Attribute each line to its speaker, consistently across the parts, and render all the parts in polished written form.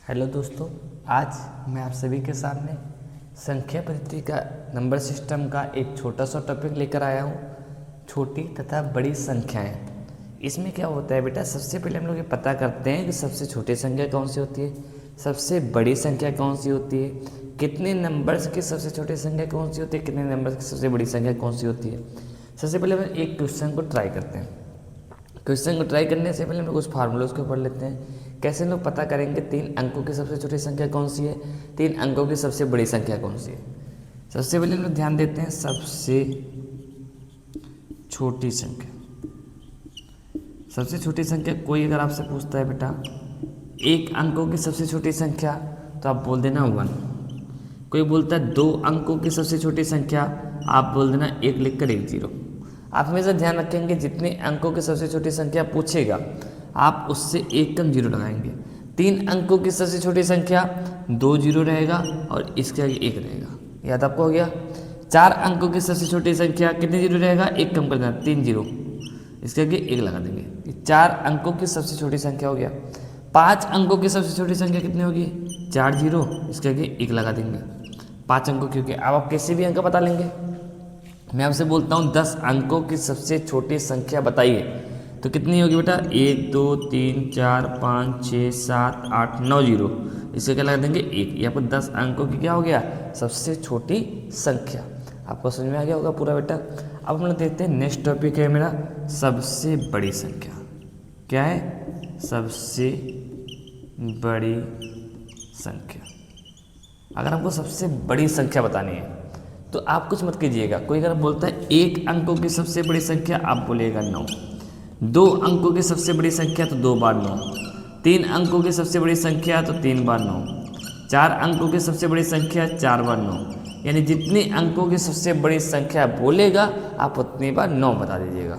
Speaker 1: Hello दोस्तों, आज मैं आप सभी के सामने संख्या पद्धति का नंबर सिस्टम का एक छोटा सा टॉपिक लेकर आया हूँ। छोटी तथा बड़ी संख्याएं। इसमें क्या होता है बेटा, सबसे पहले हम लोग ये पता करते हैं कि सबसे छोटी संख्या कौन सी होती है, सबसे बड़ी संख्या कौन सी होती है, कितने नंबर्स की सबसे छोटी संख्या कौन सी होती है, कितने नंबर्स की सबसे बड़ी संख्या कौन सी होती है। सबसे पहले हम एक क्वेश्चन को ट्राई करते हैं। क्वेश्चन को ट्राई करने से पहले हम लोग कुछ फार्मूलोज को पढ़ लेते हैं। कैसे लोग पता करेंगे 3 अंकों की सबसे छोटी संख्या कौन सी है, 3 अंकों की सबसे बड़ी संख्या कौन सी है। सबसे पहले हम लोग ध्यान देते हैं सबसे छोटी संख्या। सबसे छोटी संख्या कोई अगर आपसे पूछता है बेटा 1 अंकों की सबसे छोटी संख्या, तो आप बोल देना 1। कोई बोलता है 2 अंकों की सबसे छोटी संख्या, आप बोल देना 1 लिखकर 1 0। आप हमेशा ध्यान रखेंगे जितने अंकों की सबसे छोटी संख्या पूछेगा आप उससे 1 कम 0 लगाएंगे। 3 अंकों की सबसे छोटी संख्या 2 0 रहेगा और इसके आगे 1 रहेगा। याद आपको हो गया। 4 अंकों की सबसे छोटी संख्या कितने 0 रहेगा, 1 कम कर देना 3 0, इसके आगे 1 लगा देंगे। ये 4 अंकों की सबसे छोटी संख्या हो गया। 5 अंकों की सबसे छोटी संख्या कितनी होगी, 4 0, इसके आगे 1 लगा देंगे। 5 अंकों क्योंकि अब आप किसी भी अंक बता लेंगे। मैं आपसे बोलता हूँ 10 अंकों की सबसे छोटी संख्या बताइए, तो कितनी होगी बेटा, 1 2 3 4 5 6 7 8 9 0, इसके क्या लगा देंगे 1। ये आपको 10 अंकों की क्या हो गया, सबसे छोटी संख्या। आपको समझ में आ गया होगा पूरा बेटा। अब हम लोग देखते हैं नेक्स्ट टॉपिक है मेरा सबसे बड़ी संख्या। क्या है, सबसे बड़ी संख्या। अगर हमको सबसे बड़ी संख्या बतानी है तो आप कुछ मत कीजिएगा। कोई अगर बोलता है 1 अंकों की सबसे बड़ी संख्या, आप बोलिएगा 9। 2 अंकों की सबसे बड़ी संख्या तो 2 बार 9। 3 अंकों की सबसे बड़ी संख्या तो 3 बार 9। 4 अंकों की सबसे बड़ी संख्या 4 बार 9। यानी जितनी अंकों की सबसे बड़ी संख्या बोलेगा आप उतनी बार 9 बता दीजिएगा।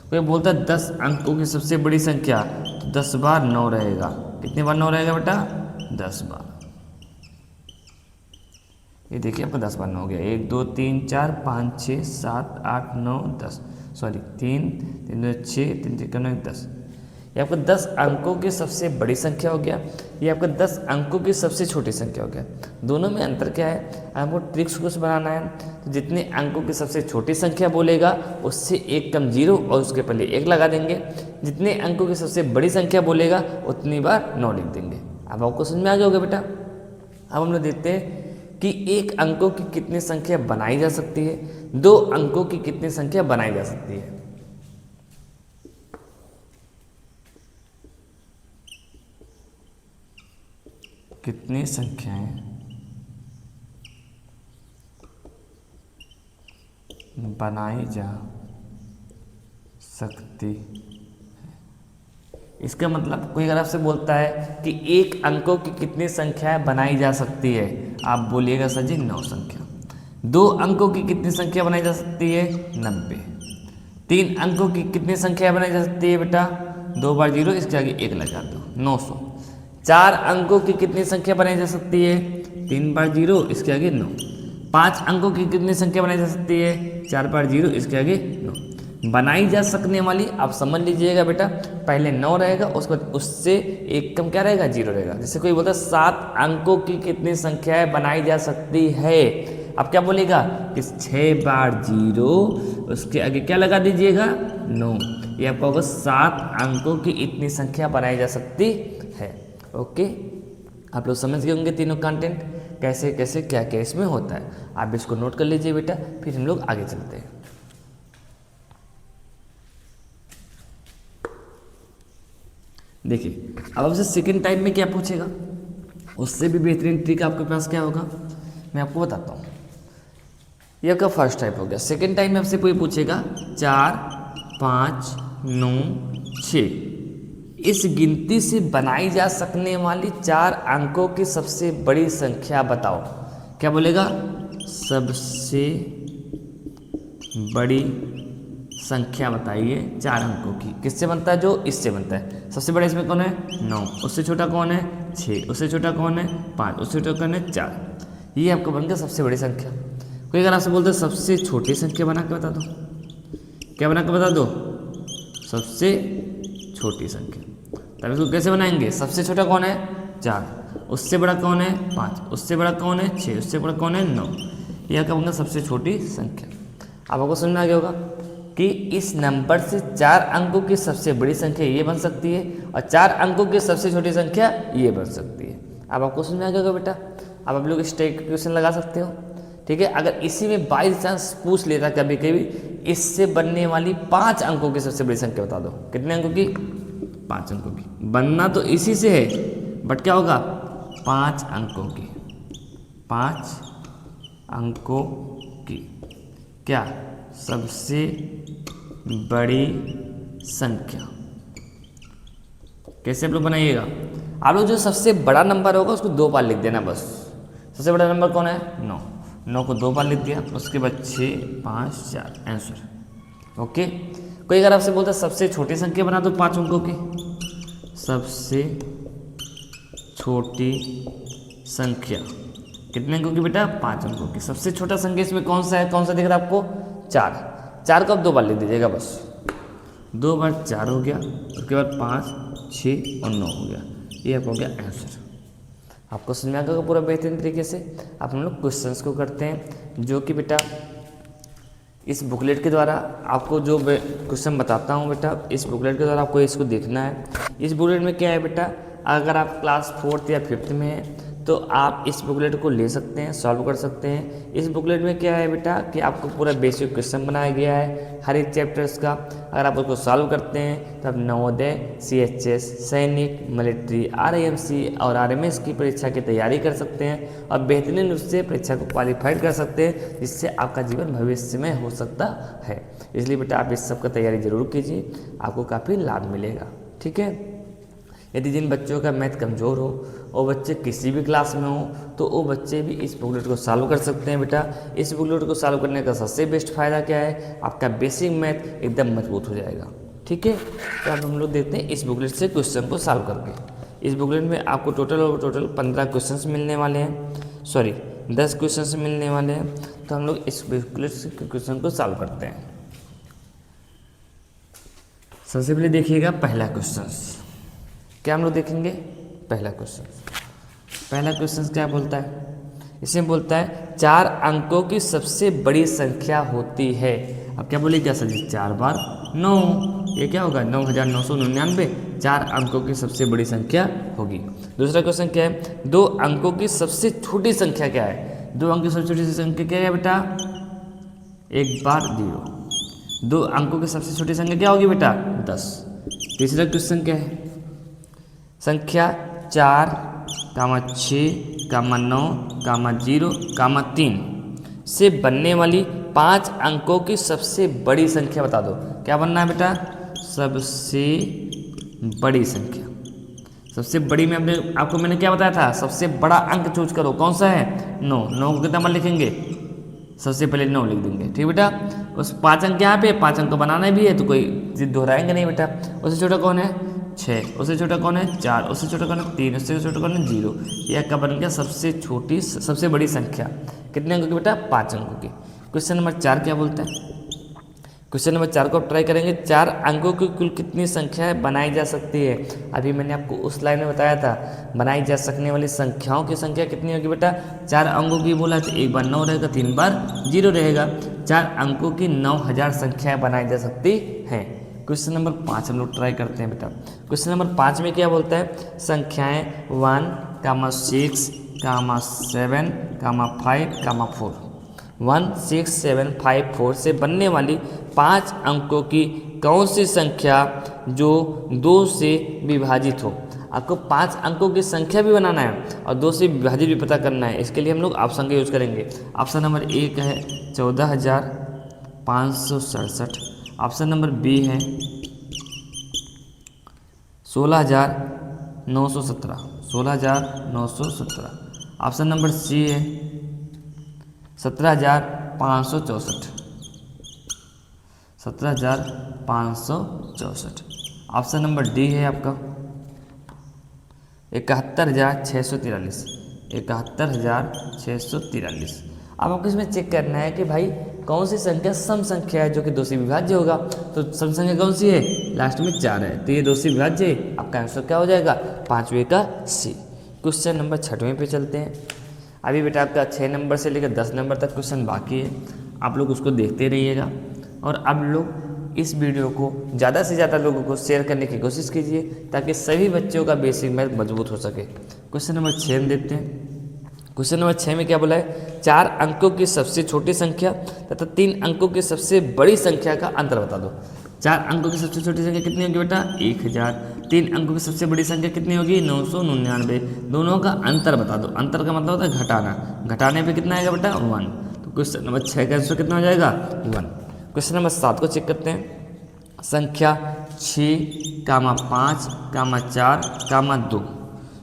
Speaker 1: कोई बोलता है 10 अंकों की सबसे बड़ी संख्या, तो 10 बार 9 रहेगा। कितनी बार 9 रहेगा बेटा, 10 बार। ये देखिए आपका 10 बार 9 हो गया। 1 2 3 4 5 6 7 8 9 10, सॉरी 3 3 2 6 3 3 9 10। ये आपका 10 अंकों की सबसे बड़ी संख्या हो गया। ये आपका 10 अंकों की सबसे छोटी संख्या हो गया। दोनों में अंतर क्या है, हमको ट्रिक्स कुछ बनाना है। तो जितने अंकों की सबसे छोटी संख्या बोलेगा उससे 1 कम 0 और उसके पहले 1 लगा देंगे। जितने अंकों की सबसे बड़ी संख्या बोलेगा उतनी बार 9 लिख देंगे। अब आपको समझ में आ गया होगा बेटा। अब हम लोग देखते हैं कि 1 अंकों की कितनी संख्या बनाई जा सकती है, 2 अंकों की कितनी संख्या बनाई जा सकती है। कितनी संख्याएं बनाई जा सकती है। इसका मतलब कोई अगर आपसे बोलता है कि 1 अंकों की कितनी संख्याएं बनाई जा सकती है, आप बोलिएगा सर जी 9 संख्या। 2 अंकों की कितनी संख्या बनाई जा सकती है, 90। 3 अंकों की कितनी संख्या बनाई जा सकती है बेटा, 2 बार 0, इसके आगे 1 लगा दो, 900। 4 अंकों की कितनी संख्या बनाई जा सकती है, 3 बार 0, इसके आगे 9। 5 अंकों की कितनी संख्या बनाई जा सकती है, 4 बार 0, इसके आगे 9। बनाई जा सकने वाली आप समझ लीजिएगा बेटा, पहले 9 रहेगा, उसके बाद उससे 1 कम क्या रहेगा, 0 रहेगा। जैसे कोई बोलता है 7 अंकों की कितनी संख्याएं बनाई जा सकती है, आप क्या बोलेगा कि 6 बार 0, उसके आगे क्या लगा दीजिएगा, 9। ये आपका होगा 7 अंकों की इतनी संख्या बनाई जा सकती है। ओके, आप लोग समझ गए होंगे तीनों कंटेंट कैसे कैसे क्या क्या इसमें होता है। आप इसको नोट कर लीजिए बेटा, फिर हम लोग आगे चलते हैं। देखिए अब आपसे सेकेंड टाइप में क्या पूछेगा, उससे भी बेहतरीन ट्रिक आपके पास क्या होगा मैं आपको बताता हूँ। यह आपका फर्स्ट टाइप हो गया। सेकेंड टाइप में आपसे कोई पूछेगा 4 5 9 6 इस गिनती से बनाई जा सकने वाली 4 अंकों की सबसे बड़ी संख्या बताओ। क्या बोलेगा, सबसे बड़ी संख्या बताइए 4 अंकों की। किससे बनता है, जो इससे बनता है। सबसे बड़ा इसमें कौन है, 9। उससे छोटा कौन है, 6। उससे छोटा कौन है, 5। उससे छोटा कौन है, 4। ये आपको बन गया सबसे बड़ी संख्या। कोई अगर आपसे बोलते है सबसे छोटी संख्या बना के बता दो, क्या बना के बता दो, सबसे छोटी संख्या। तब इसको कैसे बनाएंगे, सबसे छोटा कौन है, 4। उससे बड़ा कौन है 5, उससे बड़ा कौन है 6, उससे बड़ा कौन है 9। यह क्या होगा सबसे छोटी संख्या। अब आपको समझ में आ गया होगा कि इस नंबर से 4 अंकों की सबसे बड़ी संख्या ये बन सकती है और 4 अंकों की सबसे छोटी संख्या ये बन सकती है। अब आपको समझ में आ गया होगा बेटा। अब आप लोग इस टाइप के क्वेश्चन लगा सकते हो, ठीक है। अगर इसी में बाई चांस पूछ लेता कभी कभी, इससे बनने वाली 5 अंकों की सबसे बड़ी संख्या बता दो। कितने अंकों की? 5 अंकों की। बनना तो इसी से है, बट क्या होगा 5 अंकों की, 5 अंकों की क्या सबसे बड़ी संख्या। कैसे आप लोग बनाइएगा? आप लोग जो सबसे बड़ा नंबर होगा उसको 2 बार लिख देना बस। सबसे बड़ा नंबर कौन है? 9, 9 को 2 बार लिख दिया, उसके बाद 6, 5, 4 आंसर। ओके। कोई अगर आपसे बोलता है सबसे छोटी संख्या बना दो 5 अंकों की, सबसे छोटी संख्या कितने अंकों की बेटा? 5 अंकों की। सबसे छोटा संख्या इसमें कौन सा है? कौन सा दिख रहा है आपको? 4। 4 को आप 2 बार लिख दीजिएगा बस। 2 बार 4 हो गया, उसके बाद 5, 6 और 9 हो गया। ये आपको हो गया आंसर। आपको समझ में आ गया पूरा बेहतरीन तरीके से। अब हम लोग क्वेश्चंस को करते हैं, जो कि बेटा इस बुकलेट के द्वारा आपको जो क्वेश्चन बताता हूँ बेटा, इस बुकलेट के द्वारा आपको इसको देखना है। इस बुकलेट में क्या है बेटा, अगर आप क्लास 4th या 5th में हैं तो आप इस बुकलेट को ले सकते हैं, सॉल्व कर सकते हैं। इस बुकलेट में क्या है बेटा कि आपको पूरा बेसिक क्वेश्चन बनाया गया है हर एक चैप्टर्स का। अगर आप उसको सॉल्व करते हैं तो आप नवोदय, CHS, सैनिक, मिलिट्री, RIMC और RMS की परीक्षा की तैयारी कर सकते हैं और बेहतरीन उससे परीक्षा को क्वालिफाइड कर सकते हैं, जिससे आपका जीवन भविष्य में हो सकता है। इसलिए बेटा आप इस सब का तैयारी जरूर कीजिए, आपको काफ़ी लाभ मिलेगा, ठीक है। यदि जिन बच्चों का मैथ कमज़ोर हो, वो बच्चे किसी भी क्लास में हो, तो वो बच्चे भी इस बुकलेट को सॉल्व कर सकते हैं बेटा। इस बुकलेट को सॉल्व करने का सबसे बेस्ट फायदा क्या है, आपका बेसिक मैथ एकदम मजबूत हो जाएगा, ठीक है। तो अब हम लोग देखते हैं इस बुकलेट से क्वेश्चन को सॉल्व करके। इस बुकलेट में आपको टोटल 15 क्वेश्चन मिलने वाले हैं, सॉरी 10 क्वेश्चन मिलने वाले हैं। तो हम लोग इस बुकलेट से क्वेश्चन को सॉल्व करते हैं। सबसे पहले देखिएगा पहला क्वेश्चन। क्या हम लोग देखेंगे? पहला क्वेश्चन क्या बोलता है? इसमें बोलता है 4 अंकों की सबसे बड़ी संख्या होती है। अब क्या बोले क्या सर जी? 4 बार 9, ये क्या होगा 9999। 4 अंकों की सबसे बड़ी संख्या होगी। दूसरा क्वेश्चन क्या है? 2 अंकों की सबसे छोटी संख्या क्या है? 2 अंकों की सबसे छोटी संख्या क्या है बेटा? 1 बार 0। 2 अंकों की सबसे छोटी संख्या क्या होगी बेटा? 10। तीसरा क्वेश्चन क्या है? संख्या 4, 6, 9, 0, 3 से बनने वाली 5 अंकों की सबसे बड़ी संख्या बता दो। क्या बनना है बेटा? सबसे बड़ी संख्या। सबसे बड़ी में आपको मैंने क्या बताया था? सबसे बड़ा अंक चूज करो। कौन सा है? 9। 9 को कितना बार लिखेंगे? सबसे पहले 9 लिख देंगे, ठीक बेटा। उस 5 अंक यहाँ पे 5 अंक को बनाना भी है तो कोई जिद दोहराएंगे नहीं बेटा। उससे छोटा कौन है? 6। उससे छोटा कौन है? 4। उससे छोटा कौन है? 3। उससे छोटा कौन है? 0। यह क्या बन गया? सबसे बड़ी संख्या। कितने अंकों की बेटा? 5 अंकों की। क्वेश्चन नंबर 4 क्या बोलता है? क्वेश्चन नंबर 4 को आप ट्राई करेंगे। 4 अंकों की कुल कितनी संख्याएं बनाई जा सकती है? अभी मैंने आपको उस लाइन में बताया था, बनाई जा सकने वाली संख्याओं की संख्या कितनी होगी बेटा? 4 अंकों की बोला तो 1 बार 9 रहेगा, 3 बार 0 रहेगा। 4 अंकों की 9000 संख्याएं बनाई जा सकती हैं। क्वेश्चन नंबर 5 हम लोग ट्राई करते हैं बेटा। क्वेश्चन नंबर 5 में क्या बोलता है? संख्याएं 1, 6, 7, 5, 4 1, 6, 7, 5, 4 से बनने वाली 5 अंकों की कौन सी संख्या जो 2 से विभाजित हो? आपको 5 अंकों की संख्या भी बनाना है और 2 से विभाजित भी पता करना है। इसके लिए हम लोग ऑप्शन का यूज़ करेंगे। ऑप्शन नंबर 1 है 14567। ऑप्शन नंबर बी है 16917। 16917। ऑप्शन नंबर सी है 17564। 17564। ऑप्शन नंबर डी है आपका 71643। 71643। अब आपको इसमें चेक करना है कि भाई कौन सी संख्या सम संख्या है जो कि 2 से विभाज्य होगा। तो सम संख्या कौन सी है? लास्ट में 4 है, तो ये 2 से विभाज्य है। आपका आंसर क्या हो जाएगा? 5वें का सी। क्वेश्चन नंबर 6वें पे चलते हैं। अभी बेटा आपका 6 नंबर से लेकर 10 नंबर तक क्वेश्चन बाकी है, आप लोग उसको देखते रहिएगा और आप लोग इस वीडियो को ज़्यादा से ज़्यादा लोगों को शेयर करने की कोशिश कीजिए ताकि सभी बच्चों का बेसिक मैथ मजबूत हो सके। क्वेश्चन नंबर 6 में देखते हैं। क्वेश्चन नंबर 6 में क्या बोला है, 4 अंकों की सबसे छोटी संख्या तथा 3 अंकों की सबसे बड़ी संख्या का अंतर बता दो। 4 अंकों की सबसे छोटी संख्या कितनी होगी बेटा, 1000। 3 अंकों की सबसे बड़ी संख्या कितनी होगी, 999। दोनों का अंतर बता दो। अंतर का मतलब होता है घटाना, घटाने पे कितना आएगा बेटा, 1। तो क्वेश्चन नंबर 6 का आंसर कितना हो जाएगा, 1। क्वेश्चन नंबर 7 को चेक करते हैं। संख्या 6, 5, 4, 2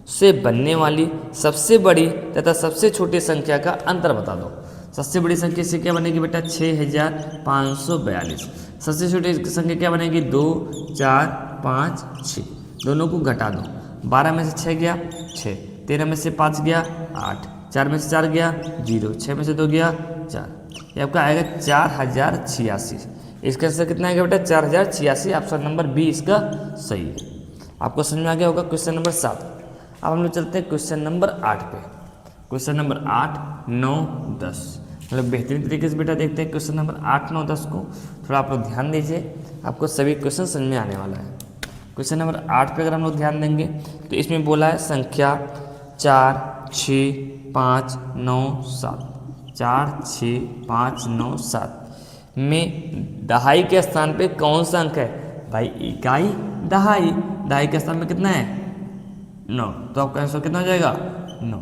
Speaker 1: से बनने वाली सबसे बड़ी तथा सबसे छोटी संख्या का अंतर बता दो। सबसे बड़ी संख्या से क्या बनेगी बेटा, 6542। सबसे छोटी संख्या क्या बनेगी, 2, 4, 5, 6। दोनों को घटा दो। 12 में से 6 गया 6, 13 में से 5 गया 8, 4 में से 4 गया 0, 6 में से 2 गया 4। ये आपका आएगा 4086। इसका आंसर कितना आएगा बेटा, 4086। ऑप्शन नंबर बी इसका सही है। आपको समझ में आ गया होगा क्वेश्चन नंबर 7। अब हम लोग चलते हैं क्वेश्चन नंबर 8 पे। क्वेश्चन नंबर 8, 9, 10 मतलब बेहतरीन तरीके से बेटा देखते हैं क्वेश्चन नंबर 8, 9, 10 को। थोड़ा आप लोग ध्यान दीजिए, आपको सभी क्वेश्चन समझ में आने वाला है। क्वेश्चन नंबर 8 पे अगर हम लोग ध्यान देंगे तो इसमें बोला है संख्या 4, 6, 5, 9, 7। 4, 6, 5, 9, 7 में दहाई के स्थान पे कौन सा अंक है भाई, इकाई दहाई। दहाई के स्थान में कितना है, 9। तो आपका आंसर कितना हो जाएगा, 9।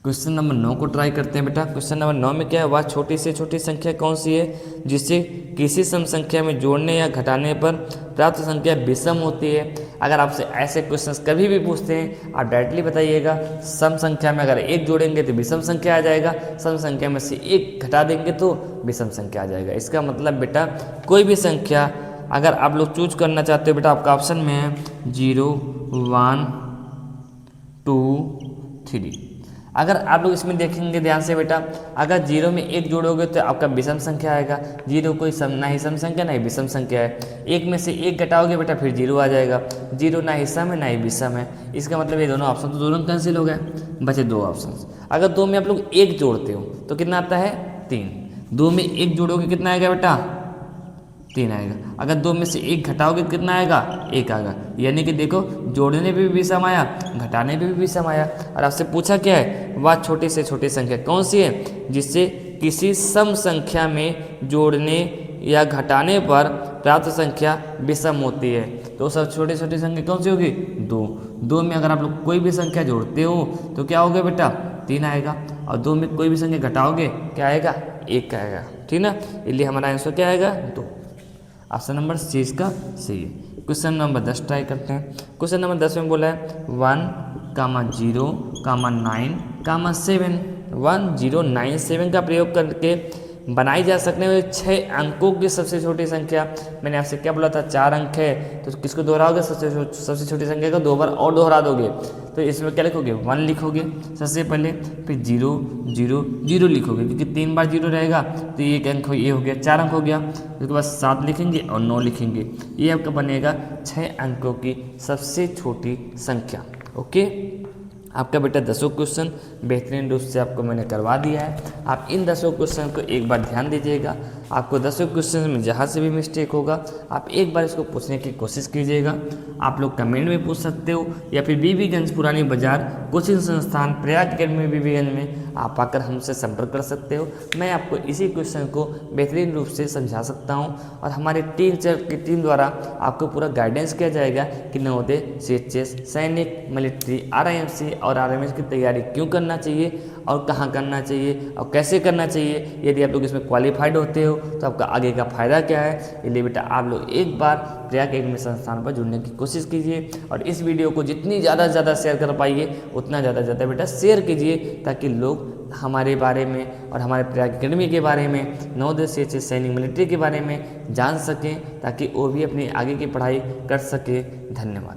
Speaker 1: क्वेश्चन नंबर 9 को ट्राई करते हैं बेटा। क्वेश्चन नंबर 9 में क्या है, वह छोटी से छोटी संख्या कौन सी है जिससे किसी सम संख्या में जोड़ने या घटाने पर प्राप्त संख्या विषम होती है। अगर आपसे ऐसे क्वेश्चंस कभी भी पूछते हैं आप डायरेक्टली बताइएगा, सम संख्या में अगर 1 जोड़ेंगे तो विषम संख्या आ जाएगा, सम संख्या में से 1 घटा देंगे तो विषम संख्या आ जाएगा। इसका मतलब बेटा कोई भी संख्या अगर आप लोग चूज करना चाहते हो बेटा, आपका ऑप्शन में है 0, 1, 2, 3। अगर आप लोग इसमें देखेंगे ध्यान से बेटा, अगर 0 में 1 जोड़ोगे तो आपका विषम संख्या आएगा। 0 कोई ना ही सम संख्या ना ही विषम संख्या है। 1 में से 1 घटाओगे बेटा फिर 0 आ जाएगा। 0 ना ही सम है ना ही विषम है। इसका मतलब ये दोनों ऑप्शन तो दोनों कैंसिल हो गए, बचे 2 ऑप्शन। अगर 2 में आप लोग 1 जोड़ते हो तो कितना आता है, 3। 2 में 1 जोड़ोगे कितना आएगा बेटा, 3 आएगा। अगर 2 में से 1 घटाओगे कितना आएगा, 1 आएगा। यानी कि देखो जोड़ने पे भी विषम आया, घटाने पे भी विषम आया। और आपसे पूछा क्या है, वह छोटी से छोटी संख्या कौन सी है जिससे किसी सम संख्या में जोड़ने या घटाने पर प्राप्त संख्या विषम होती है। तो सब छोटी छोटी संख्या कौन सी होगी, 2। 2 में अगर आप लोग कोई भी संख्या जोड़ते हो तो क्या होगा बेटा, 3 आएगा। और 2 में कोई भी संख्या घटाओगे क्या आएगा, 1 का आएगा। ठीक ना, इसलिए हमारा आंसर क्या आएगा, 2। ऑप्शन नंबर सी इसका सही है। क्वेश्चन नंबर 10 ट्राई करते हैं। क्वेश्चन नंबर 10 में बोला है 1, 0, 9, 7। 1, 0, 9, 7 का प्रयोग करके बनाई जा सकने वाली 6 अंकों की सबसे छोटी संख्या। मैंने आपसे क्या बोला था, 4 अंक है तो किसको दोहराओगे, सबसे छोटी संख्या को 2 बार और दोहरा दोगे। तो इसमें क्या लिखोगे, 1 लिखोगे सबसे पहले, फिर 0, 0, 0 लिखोगे क्योंकि 3 बार 0 रहेगा तो ये एक अंक ये हो गया, 4 अंक हो गया। उसके बाद 7 लिखेंगे और 9 लिखेंगे। ये आपका बनेगा 6 अंकों की सबसे छोटी संख्या। ओके, आपका बेटा 10 क्वेश्चन बेहतरीन रूप से आपको मैंने करवा दिया है। आप इन 10 क्वेश्चन को एक बार ध्यान दीजिएगा। आपको 10 क्वेश्चन में जहाँ से भी मिस्टेक होगा आप एक बार इसको पूछने की कोशिश कीजिएगा। आप लोग कमेंट में पूछ सकते हो या फिर बीबीगंज पुरानी बाजार कोचिंग संस्थान प्रयाग अकेडमी बीबीगंज में आप आकर हमसे संपर्क कर सकते हो। मैं आपको इसी क्वेश्चन को बेहतरीन रूप से समझा सकता हूँ और हमारे टीचर की टीम द्वारा आपको पूरा गाइडेंस किया जाएगा कि नवोदय, सीएचएस, सैनिक, मिलिट्री, आरआईएमसी और आरएमएस की तैयारी क्यों करना चाहिए और कहाँ करना चाहिए और कैसे करना चाहिए। यदि आप लोग इसमें क्वालिफाइड होते हो तो आपका आगे का फ़ायदा क्या है। इसलिए बेटा आप लोग एक बार प्रयाग अकेडमी संस्थान पर जुड़ने की कोशिश कीजिए और इस वीडियो को जितनी ज़्यादा से ज़्यादा शेयर कर पाइए उतना ज़्यादा ज़्यादा बेटा शेयर कीजिए ताकि लोग हमारे बारे में और हमारे प्रयाग अकेडमी के बारे में, नवोदय, सीएचएस, सैनिक, मिलिट्री के बारे में जान सकें ताकि वो भी अपनी आगे की पढ़ाई कर सके। धन्यवाद।